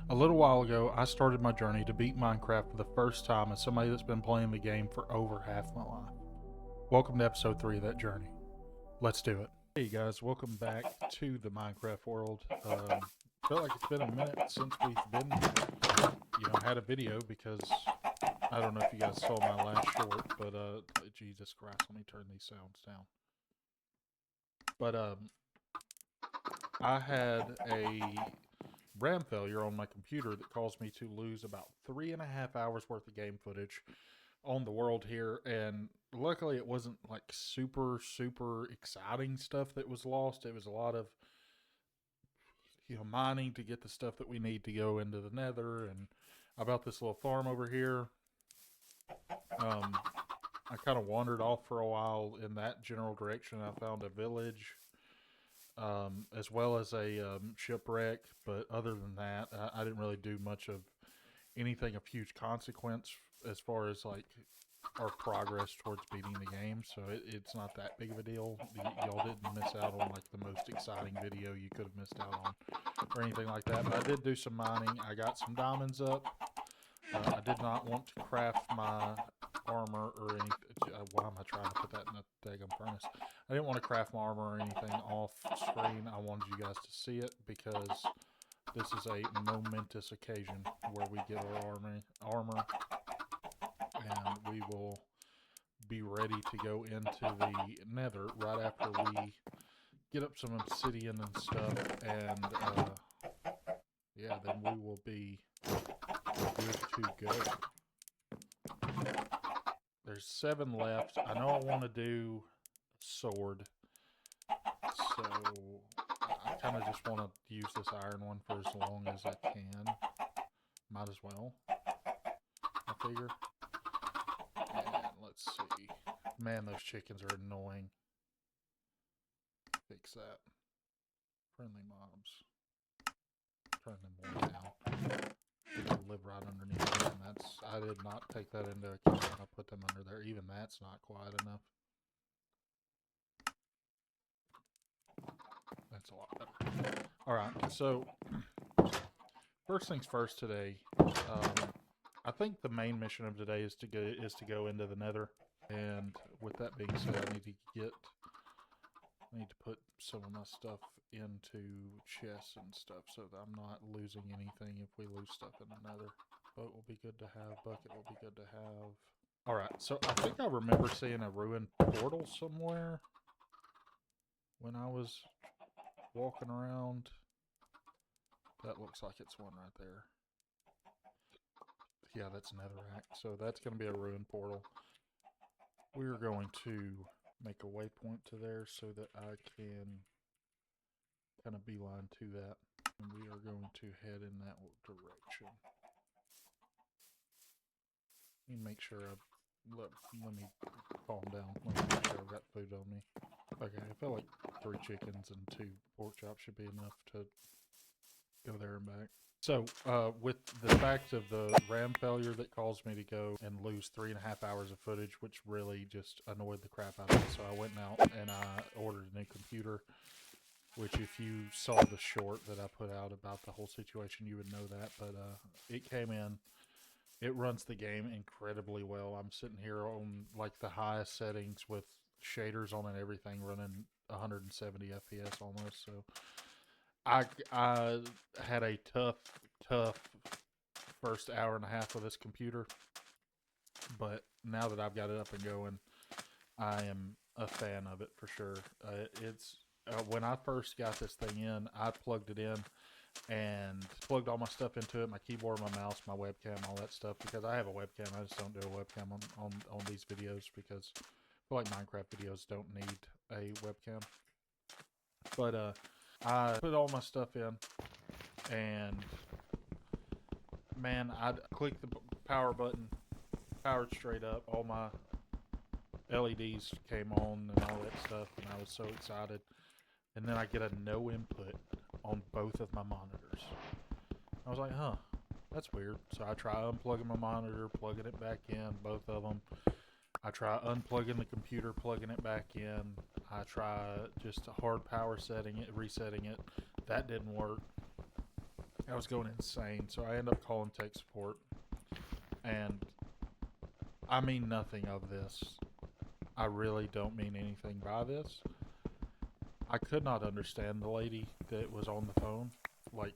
A little while ago, I started my journey to beat Minecraft for the first time as somebody that's been playing the game for over half my life. Welcome to episode 3 of that journey. Let's do it. Hey guys, welcome back to the Minecraft world. Felt like it's been a minute since we've been, had a video because I don't know if you guys saw my last short, but Jesus Christ, let me turn these sounds down. But I had a RAM failure on my computer that caused me to lose about 3.5 hours worth of game footage on the world here, and luckily it wasn't like super exciting stuff that was lost. It was a lot of mining to get the stuff that we need to go into the Nether, and about this little farm over here. I kind of wandered off for a while in that general direction. I found a village, as well as a shipwreck, but other than that, I didn't really do much of anything of huge consequence as far as like our progress towards beating the game. So it's not that big of a deal. Y'all didn't miss out on like the most exciting video you could have missed out on or anything like that. But I did do some mining. I got some diamonds up. I did not want to craft my armor or anything. Why am I trying to put that in a daggum furnace? I didn't want to craft my armor or anything off screen. I wanted you guys to see it because this is a momentous occasion where we get our armor, and we will be ready to go into the Nether right after we get up some obsidian and stuff, and yeah, then we will be good to go. There's 7 left. I know I want to do sword, so I kind of just want to use this iron one for as long as I can. Might as well, I figure. And let's see. Man, those chickens are annoying. Fix that. Friendly mobs. Turn them way down. They live right underneath them. I did not take that into account when I put them under there. Even that's not quiet enough. That's a lot better. Alright, so first things first today. I think the main mission of today is to go into the Nether. And with that being said, I need to put some of my stuff into chests and stuff so that I'm not losing anything if we lose stuff in the Nether. Boat will be good to have. Bucket will be good to have. Alright, so I think I remember seeing a ruined portal somewhere when I was walking around. That looks like it's one right there. Yeah, that's netherrack. So that's going to be a ruined portal. We're going to make a waypoint to there so that I can kind of beeline to that. And we are going to head in that direction. Let me make sure let me calm down. Let me make sure I've got food on me. Okay, I feel like 3 chickens and 2 pork chops should be enough to go there and back. So, with the fact of the RAM failure that caused me to go and lose 3.5 hours of footage, which really just annoyed the crap out of me, so I went out and I ordered a new computer, which if you saw the short that I put out about the whole situation, you would know that, but it came in. It runs the game incredibly well. I'm sitting here on like the highest settings with shaders on and everything, running 170 FPS almost, so I had a tough first hour and a half with this computer, but now that I've got it up and going, I am a fan of it for sure. It's when I first got this thing in, I plugged it in and plugged all my stuff into it, my keyboard, my mouse, my webcam, all that stuff, because I have a webcam. I just don't do a webcam on these videos because I feel like Minecraft videos don't need a webcam. But I put all my stuff in, and man, I clicked the power button, powered straight up, all my LEDs came on and all that stuff, and I was so excited. And then I get a no input on both of my monitors. I was like, huh, that's weird. So I try unplugging my monitor, plugging it back in, both of them. I try unplugging the computer, plugging it back in. I try just a hard power setting it, resetting it. That didn't work. I was going insane. So I end up calling tech support, and I mean nothing of this. I really don't mean anything by this. I could not understand the lady that was on the phone, like,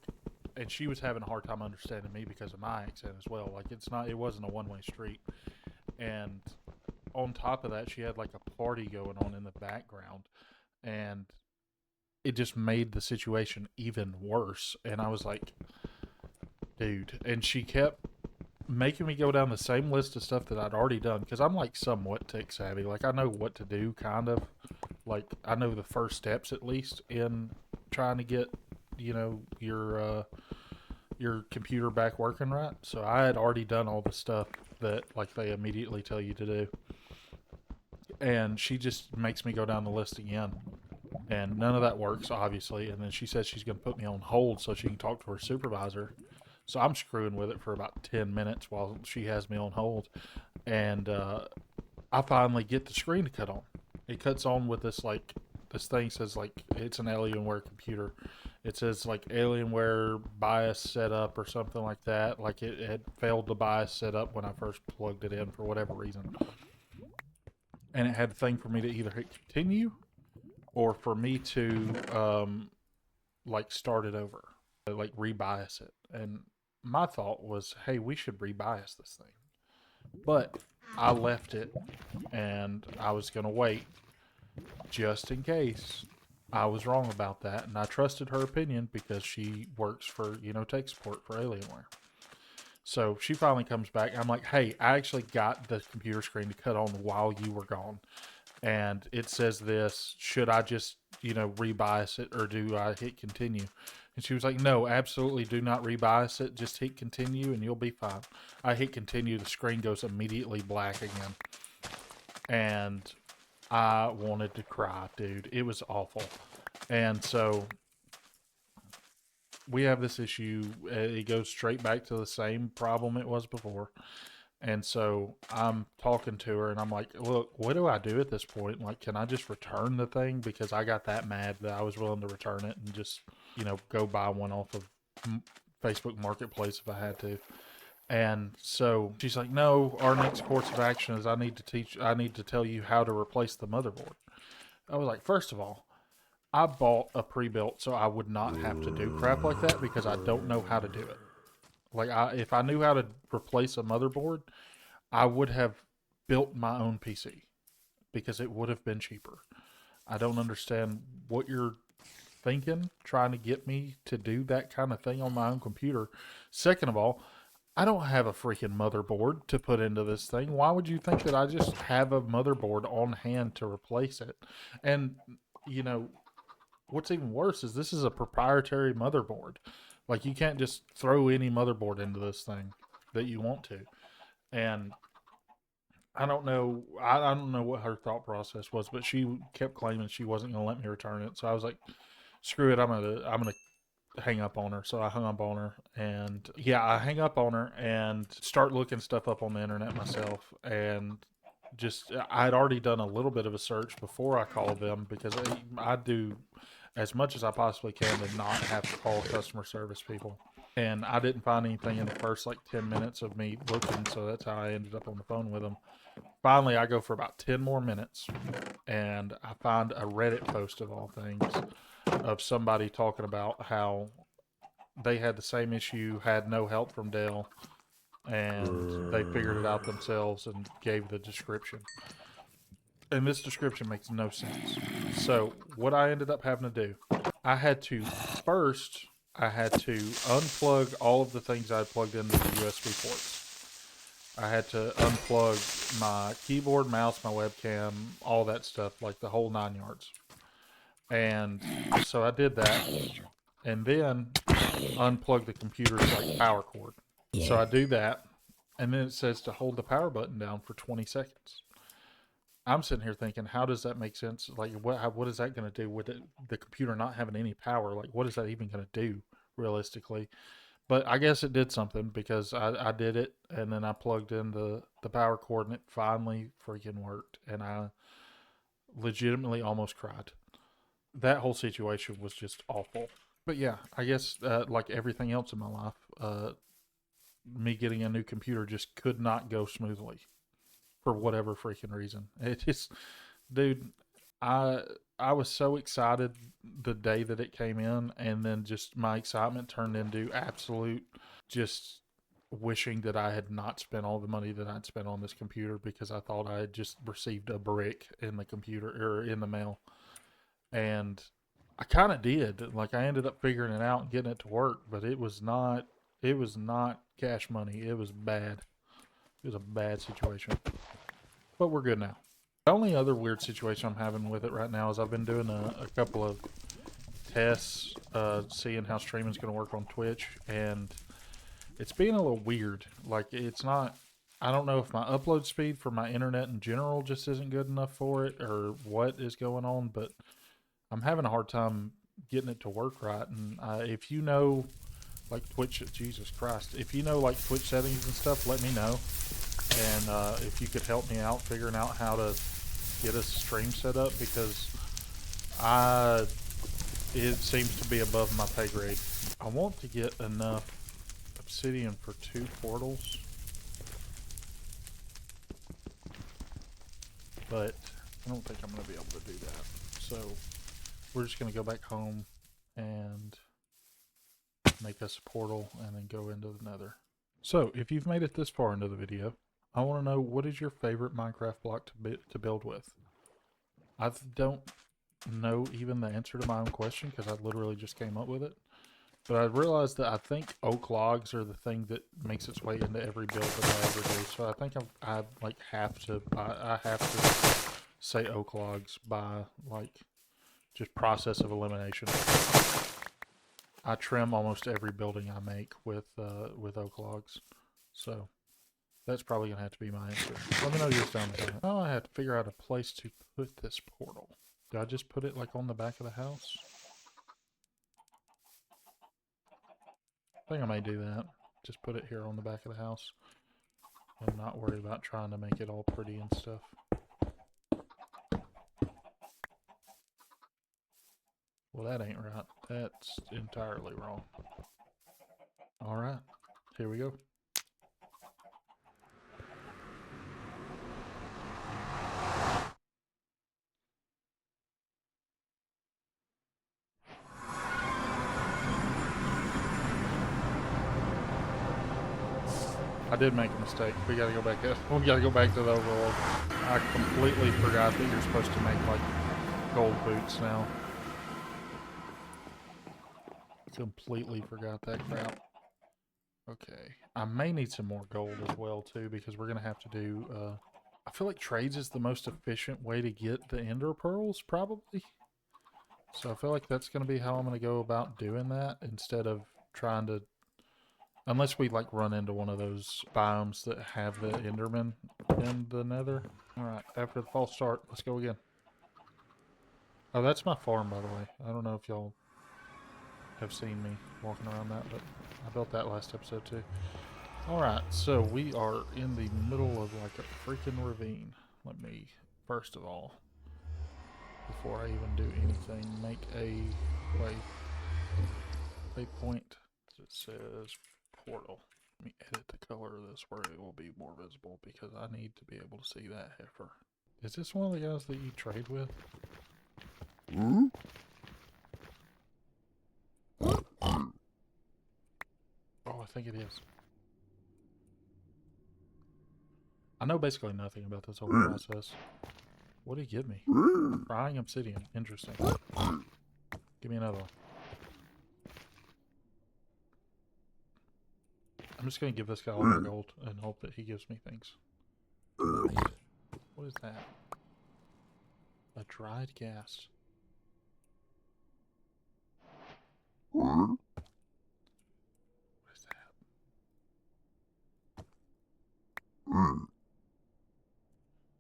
and she was having a hard time understanding me because of my accent as well. Like, it wasn't a one-way street, and on top of that, she had like a party going on in the background, and it just made the situation even worse. And I was like, dude, and she kept making me go down the same list of stuff that I'd already done because I'm like somewhat tech savvy. Like, I know what to do, kind of. Like, I know the first steps at least in trying to get, your computer back working right. So I had already done all the stuff that like they immediately tell you to do, and she just makes me go down the list again, and none of that works obviously. And then she says she's going to put me on hold so she can talk to her supervisor. So I'm screwing with it for about 10 minutes while she has me on hold, and I finally get the screen to cut on. It cuts on with this thing says like it's an Alienware computer. It says like Alienware BIOS setup or something like that. Like it had failed the BIOS setup when I first plugged it in for whatever reason, and it had a thing for me to either hit continue or for me to like start it over, like rebias it. And my thought was, hey, we should rebias this thing, but I left it and I was gonna wait just in case I was wrong about that, and I trusted her opinion because she works for, tech support for Alienware. So she finally comes back. I'm like, hey, I actually got the computer screen to cut on while you were gone. And it says this, should I just, rebias it or do I hit continue? And she was like, no, absolutely do not rebias it. Just hit continue and you'll be fine. I hit continue. The screen goes immediately black again. And I wanted to cry, dude. It was awful. And so we have this issue. It goes straight back to the same problem it was before. And so I'm talking to her and I'm like, look, what do I do at this point? Like, can I just return the thing? Because I got that mad that I was willing to return it and just, go buy one off of Facebook Marketplace if I had to. And so she's like, no, our next course of action is I need to tell you how to replace the motherboard. I was like, first of all, I bought a pre-built so I would not have to do crap like that because I don't know how to do it. Like, if I knew how to replace a motherboard, I would have built my own PC because it would have been cheaper. I don't understand what you're thinking, trying to get me to do that kind of thing on my own computer. Second of all, I don't have a freaking motherboard to put into this thing. Why would you think that I just have a motherboard on hand to replace it? And, you know, what's even worse is this is a proprietary motherboard. Like, you can't just throw any motherboard into this thing that you want to. And I don't know. I don't know what her thought process was, but she kept claiming she wasn't going to let me return it. So I was like, "Screw it! I'm gonna hang up on her." So I hung up on her, and yeah, I hang up on her and start looking stuff up on the internet myself, and just I had already done a little bit of a search before I called them because I do as much as I possibly can to not have to call customer service people. And I didn't find anything in the first like 10 minutes of me looking, so that's how I ended up on the phone with them. Finally, I go for about 10 more minutes and I find a Reddit post of all things of somebody talking about how they had the same issue, had no help from Dell, and they figured it out themselves and gave the description. And this description makes no sense. So, what I ended up having to do, I had to first, I had to unplug all of the things I had plugged into the USB ports. I had to unplug my keyboard, mouse, my webcam, all that stuff, like the whole 9 yards. And so I did that, and then unplug the computer's like power cord. So I do that, and then it says to hold the power button down for 20 seconds. I'm sitting here thinking, how does that make sense? Like, what is that going to do with the computer not having any power? Like, what is that even going to do realistically? But I guess it did something because I did it, and then I plugged in the power cord, and it finally freaking worked. And I legitimately almost cried. That whole situation was just awful. But yeah, I guess like everything else in my life, me getting a new computer just could not go smoothly for whatever freaking reason. It just, dude, I I was so excited the day that it came in, and then just my excitement turned into absolute just wishing that I had not spent all the money that I'd spent on this computer because I thought I had just received a brick in the computer or in the mail. And I kind of did. Like I ended up figuring it out and getting it to work, but it was not cash money. It was bad. It was a bad situation. But we're good now. The only other weird situation I'm having with it right now is I've been doing a couple of tests, seeing how streaming's going to work on Twitch, and it's being a little weird. Like it's not. I don't know if my upload speed for my internet in general just isn't good enough for it, or what is going on. But I'm having a hard time getting it to work right. And if you know, like Twitch, Jesus Christ, if you know like Twitch settings and stuff, let me know. And if you could help me out figuring out how to get a stream set up, because I it seems to be above my pay grade. I want to get enough obsidian for 2 portals, but I don't think I'm going to be able to do that. So we're just going to go back home and make us a portal and then go into the Nether. So if you've made it this far into the video, I want to know, what is your favorite Minecraft block to build with? I don't know even the answer to my own question because I literally just came up with it. But I realized that I think oak logs are the thing that makes its way into every build that I ever do. So I think I like have to say oak logs by like just process of elimination. I trim almost every building I make with oak logs. So that's probably gonna have to be my answer. Let me know yours down there. Oh, I have to figure out a place to put this portal. Did I just put it like on the back of the house? I think I may do that. Just put it here on the back of the house and not worry about trying to make it all pretty and stuff. Well, that ain't right. That's entirely wrong. All right, here we go. I did make a mistake. We gotta go back. We gotta go back to the overworld. I completely forgot that you're supposed to make like gold boots now. Completely forgot that crap. Okay, I may need some more gold as well too, because we're gonna have to do. I feel like trades is the most efficient way to get the ender pearls, probably. So I feel like that's gonna be how I'm gonna go about doing that instead of trying to. Unless we like run into one of those biomes that have the Enderman in the Nether. Alright, after the false start, let's go again. Oh, that's my farm, by the way. I don't know if y'all have seen me walking around that, but I built that last episode too. Alright, so we are in the middle of like a freaking ravine. Let me, first of all, before I even do anything, make a waypoint that says portal. Let me edit the color of this where it will be more visible because I need to be able to see that heifer. Is this one of the guys that you trade with? Hmm? Oh, I think it is. I know basically nothing about this whole process. What did he give me? Frying obsidian. Interesting. Give me another one. I'm just going to give this guy all my gold and hope that he gives me things. What is that? A dried gas. What is that?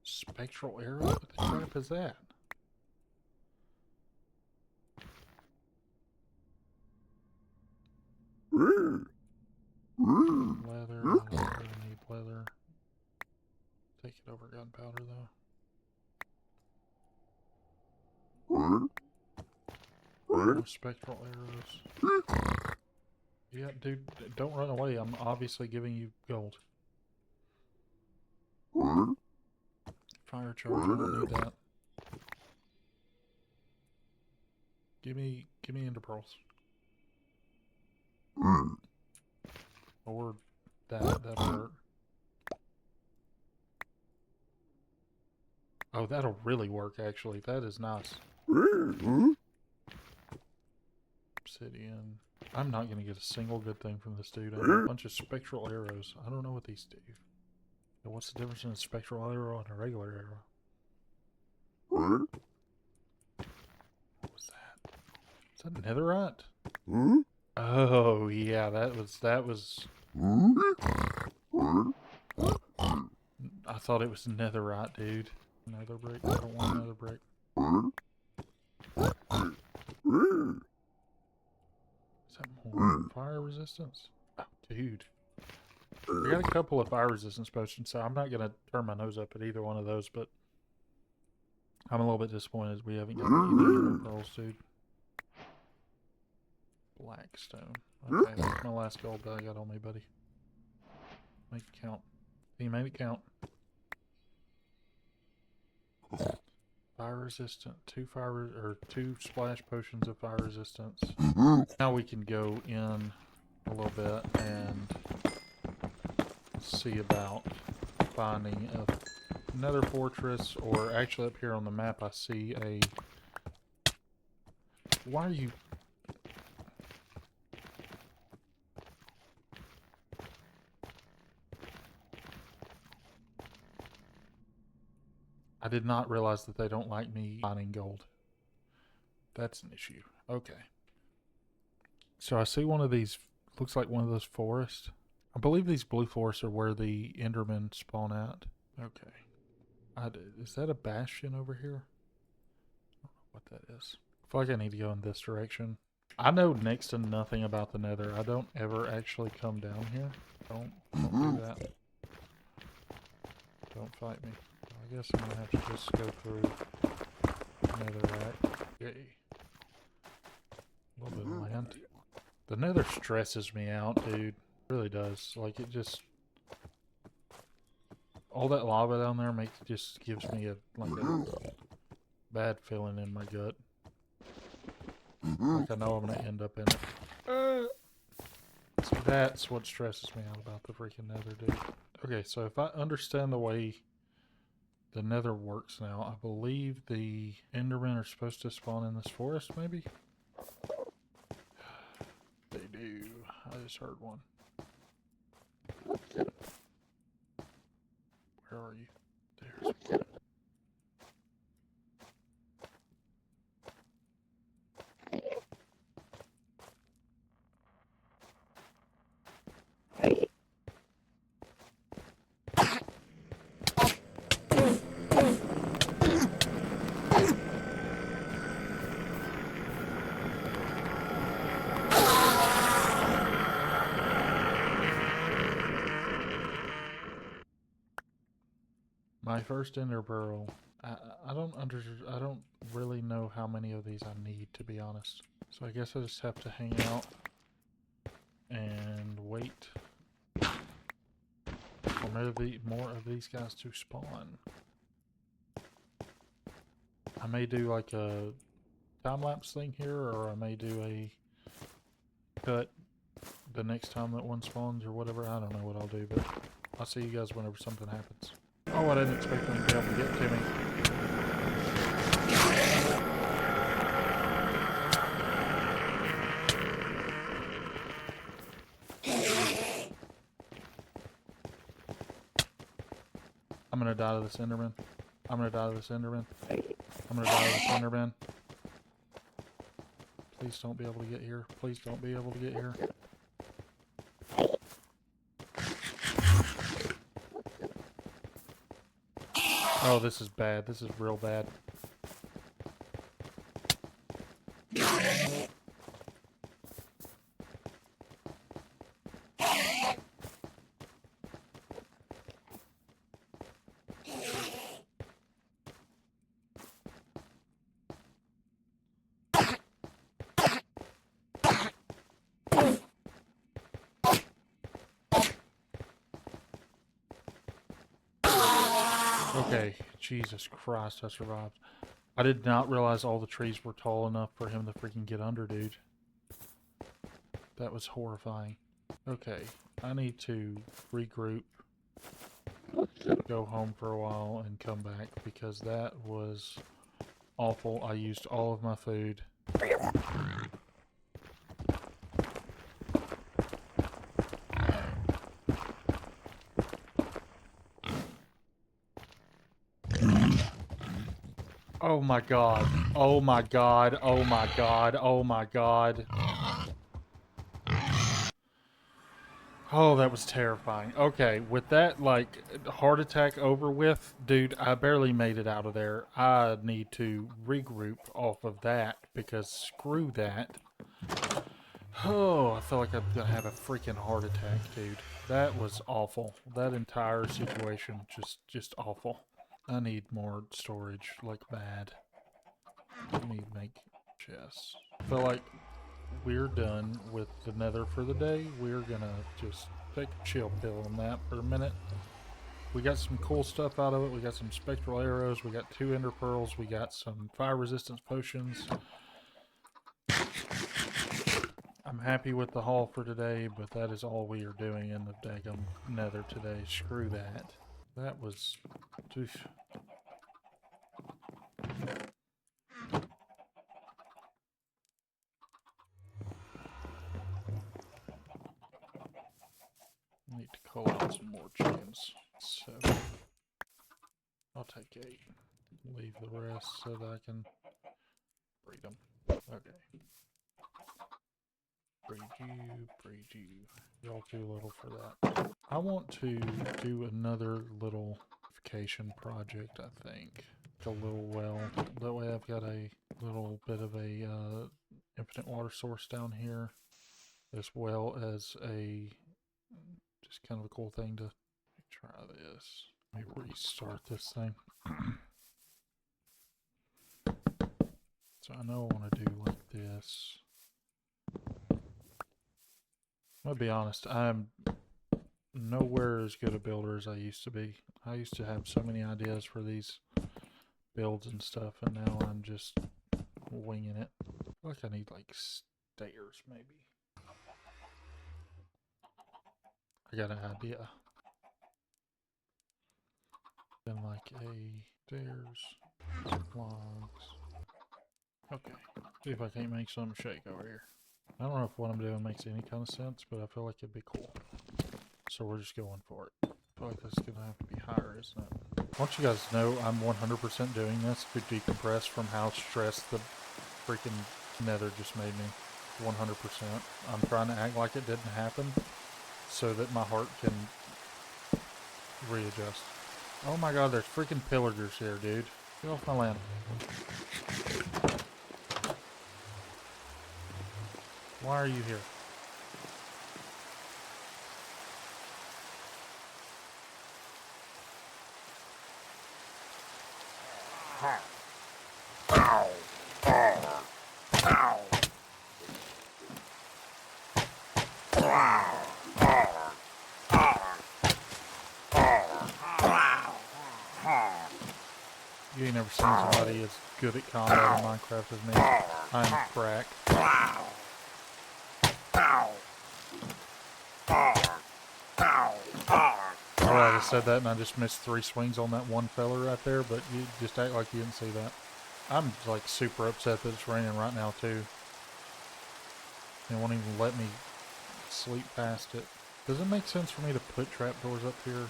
Spectral arrow? What the crap is that? Leather. I need leather. Take it over gunpowder though. No spectral arrows. Yeah, dude, don't run away. I'm obviously giving you gold. Fire charge, I don't need that. Give me ender pearls. Or that'll work. Oh, that'll really work actually. That is nice. Obsidian. I'm not gonna get a single good thing from this dude. I have a bunch of spectral arrows. I don't know what these do. What's the difference in a spectral arrow and a regular arrow? What was that? Is that netherite? Oh yeah, that was. I thought it was netherite, dude. Nether brick. I don't want nether brick. Is that more fire resistance? Oh, dude. I got a couple of fire resistance potions, so I'm not gonna turn my nose up at either one of those, but I'm a little bit disappointed we haven't got any ender pearls, dude. Blackstone. Okay, that's my last gold that I got on me, buddy. Make it count. He made it count. Fire resistant, two splash potions of fire resistance. Now we can go in a little bit and see about finding another fortress, or actually up here on the map I see a... Why are you... I did not realize that they don't like me mining gold. That's an issue. Okay. So I see one of these, looks like one of those forests. I believe these blue forests are where the Endermen spawn at. Okay. Is that a bastion over here? I don't know what that is. I feel like I need to go in this direction. I know next to nothing about the Nether. I don't ever actually come down here. Don't do that. Don't fight me. I guess I'm gonna have to just go through netherrack. Yay. A little bit of land. The Nether stresses me out, dude. It really does. Like, it just... All that lava down there just gives me a bad feeling in my gut. Like I know I'm gonna end up in it. So that's what stresses me out about the freaking Nether, dude. Okay, so if I understand the way the Nether works now, I believe the Endermen are supposed to spawn in this forest, maybe? They do. I just heard one. Where are you? There's one. My first ender pearl. I don't really know how many of these I need, to be honest. So I guess I just have to hang out and wait for more of these guys to spawn. I may do like a time-lapse thing here, or I may do a cut the next time that one spawns or whatever. I don't know what I'll do, but I'll see you guys whenever something happens. Oh, I didn't expect them to be able to get to me. I'm gonna die to this Enderman. I'm gonna die to this Enderman. I'm gonna die to this Enderman. Please don't be able to get here. Please don't be able to get here. Oh, this is bad. This is real bad. Okay, Jesus Christ, I survived. I did not realize all the trees were tall enough for him to freaking get under, dude. That was horrifying. Okay, I need to regroup, go home for a while, and come back because that was awful. I used all of my food. Oh my god. Oh my god. Oh my god. Oh my god. Oh, that was terrifying. Okay, with that, like, heart attack over with, dude, I barely made it out of there. I need to regroup off of that because screw that. Oh, I feel like I'm gonna have a freaking heart attack, dude. That was awful. That entire situation, just awful. I need more storage, like bad. Let me make chests. I feel like we're done with the nether for the day. We're gonna just take a chill pill on that for a minute. We got some cool stuff out of it. We got some spectral arrows. We got 2 ender pearls. We got some fire resistance potions. I'm happy with the haul for today, but that is all we are doing in the daggum nether today. Screw that. That was... Oof. Need to call out some more chickens. 7. I'll take 8. Leave the rest so that I can breed them. Okay. Breed you. Y'all too little for that. I want to do another little fortification project, I think. A little well. That way I've got a little bit of a infinite water source down here, as well as a just kind of a cool thing to try this. Let me restart this thing. So I know I want to do like this. I'll be honest, I'm nowhere as good a builder as I used to be. I used to have so many ideas for these builds and stuff, and now I'm just winging it. I feel like I need like stairs, maybe. I got an idea. Then like a stairs, logs. Okay, see if I can't make something shake over here. I don't know if what I'm doing makes any kind of sense, but I feel like it'd be cool. So we're just going for it. I feel like that's gonna have to be higher, isn't it? I want you guys to know I'm 100% doing this to decompress from how stressed the freaking nether just made me. 100%. I'm trying to act like it didn't happen so that my heart can readjust. Oh my god, there's freaking pillagers here, dude. Get off my land. Why are you here? You ain't never seen somebody as good at combat in Minecraft as me. I'm cracked. Alright, I said that and I just missed 3 swings on that one fella right there, but you just act like you didn't see that. I'm like super upset that it's raining right now too. They won't even let me sleep past it. Does it make sense for me to put trapdoors up here?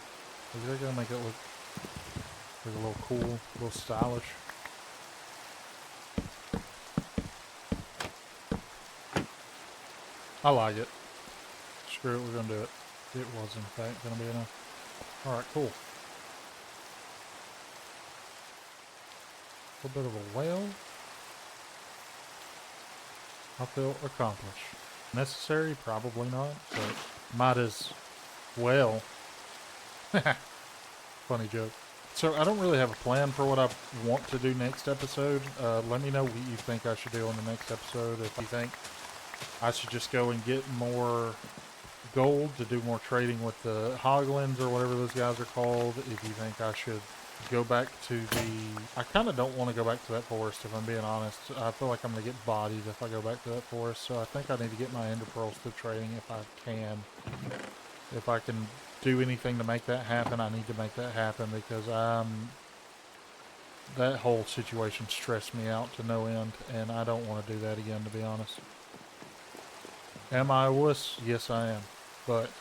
Is that gonna make it look like a little cool, a little stylish? I like it. Screw it, we're gonna do it. It was in fact gonna be enough. Alright, cool. A little bit of a well. I feel accomplished. Necessary? Probably not, but might as well. Funny joke. So I don't really have a plan for what I want to do next episode. Let me know what you think I should do on the next episode. If you think I should just go and get more gold to do more trading with the hoglins or whatever those guys are called. If you think I should go back to the... I kind of don't want to go back to that forest, if I'm being honest. I feel like I'm going to get bodied if I go back to that forest, so I think I need to get my ender pearls through trading if I can. If I can do anything to make that happen, I need to make that happen, because that whole situation stressed me out to no end, and I don't want to do that again, to be honest. Am I a wuss? Yes, I am. But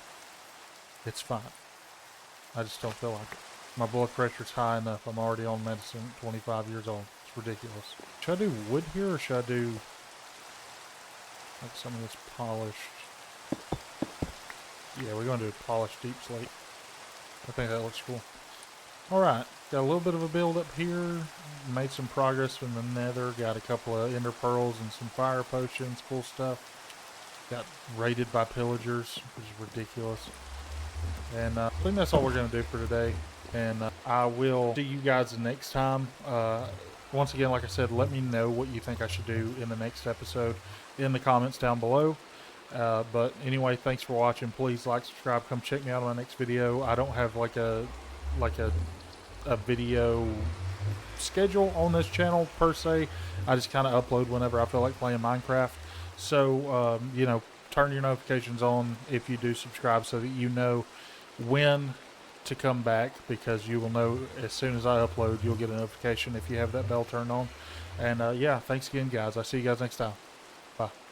it's fine. I just don't feel like it. My blood pressure's high enough. I'm already on medicine at 25 years old. It's ridiculous. Should I do wood here, or should I do like some of this polished? Yeah, we're going to do polished deep slate. I think that looks cool. Alright, got a little bit of a build up here. Made some progress in the nether. Got a couple of ender pearls and some fire potions. Cool stuff. Got raided by pillagers, which is ridiculous. And I think that's all we're going to do for today. And I will see you guys next time. Once again, like I said, let me know what you think I should do in the next episode in the comments down below. But anyway, thanks for watching. Please like, subscribe, come check me out on my next video. I don't have like a video schedule on this channel per se. I just kind of upload whenever I feel like playing Minecraft. So you know, turn your notifications on if you do subscribe, so that you know when to come back, because you will know as soon as I upload. You'll get a notification if you have that bell turned on. And yeah, thanks again, guys. I'll see you guys next time. Bye.